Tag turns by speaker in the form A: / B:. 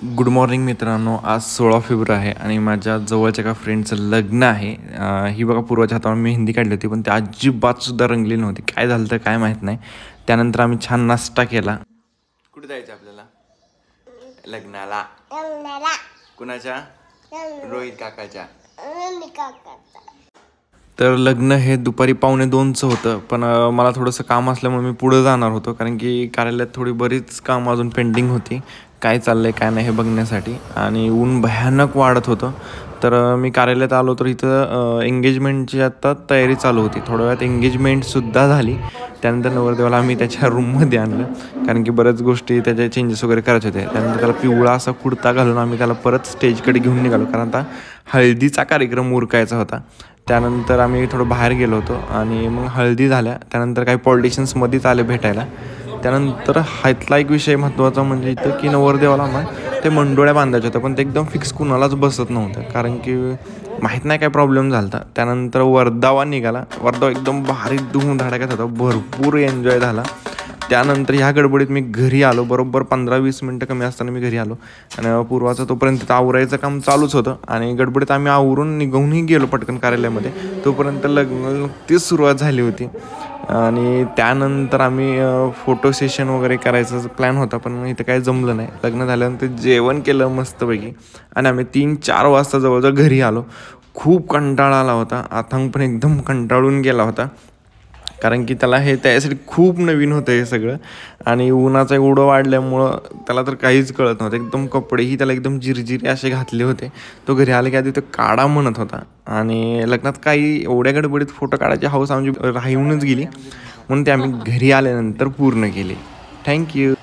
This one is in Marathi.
A: गुड मॉर्निंग मित्रांनो, आज 16 फेब्रुवारी आहे आणि माझ्या जवळच्या एका फ्रेंडचं लग्न आहे. ही बघा पूर्वाच्या हातावर मी मेहंदी काढली होती, पण ती अजिबातसुद्धा रंगली नव्हती. काय झालं तर काय माहीत नाही. त्यानंतर आम्ही छान नाश्ता केला. कुठे जायचं आपल्याला? लग्नाला. कुणाच्या? रोहित काकाच्या. तर लग्न हे दुपारी 1:45चं होतं, पण मला थोडंसं काम असल्यामुळे मी पुढं जाणार होतो, कारण की कार्यालयात थोडी बरीच काम अजून पेंडिंग होती. काय चाललं आहे काय नाही हे बघण्यासाठी, आणि ऊन भयानक वाढत होतं. तर मी कार्यालयात आलो तर इथं एंगेजमेंटची आत्ता तयारी चालू होती. थोड्या वेळात एंगेजमेंटसुद्धा झाली. त्यानंतर नवरदेवाला आम्ही त्याच्या रूममध्ये आणलं, कारण की बऱ्याच गोष्टी त्याच्या चेंजेस वगैरे करायचे होते. त्यानंतर त्याला पिवळा असा कुर्ता घालून आम्ही त्याला परत स्टेजकडे घेऊन निघालो, कारण आता हळदीचा कार्यक्रम उरकायचा होता. त्यानंतर आम्ही थोडं बाहेर गेलो होतो आणि मग हळदी झाल्या. त्यानंतर काही पॉलिटिशियन्समध्येच आले भेटायला. त्यानंतर ह्यातला एक विषय महत्त्वाचा म्हणजे इथं की नवरदेवाला ना ते मंडोळ्या बांधायच्या होत्या, पण ते एकदम फिक्स कुणालाच बसत नव्हतं, कारण की माहीत नाही काय प्रॉब्लेम झाला होता. त्यानंतर वर्धावा निघाला. वर्धावा एकदम भारी धूमधडाक्यात होता, भरपूर एन्जॉय झाला. त्यानंतर ह्या गडबडीत मी घरी आलो. बरोबर 15-20 मिनटं कमी असताना मी घरी आलो आणि पूर्वाचं तोपर्यंत आवरायचं काम चालूच होतं आणि गडबडीत आम्ही आवरून निघूनही गेलो पटकन कार्यालयामध्ये. तोपर्यंत लग्न तीच सुरुवात झाली होती आणि त्यानंतर आम्ही फोटो सेशन वगैरे करायचा प्लॅन होता, पण इथं काही जमलं नाही. लग्न झाल्यानंतर जेवण केलं मस्तपैकी आणि आम्ही 3-4 वाजता जवळजवळ घरी आलो. खूप कंटाळा आला होता. अथांग पण एकदम कंटाळून गेला होता, कारण की त्याला हे त्यासाठी खूप नवीन होतं हे सगळं, आणि उन्हाचं एवढं वाढल्यामुळं त्याला तर काहीच कळत नव्हतं. एकदम कपडेही त्याला एकदम जिरजिरे असे घातले होते. तो घरी आले की आधी तो काढा म्हणत होता, आणि लग्नात काही एवढ्या गडबडीत फोटो काढायची हौस आमची राहूनच गेली, म्हणून ते आम्ही घरी आल्यानंतर पूर्ण केले. थँक्यू.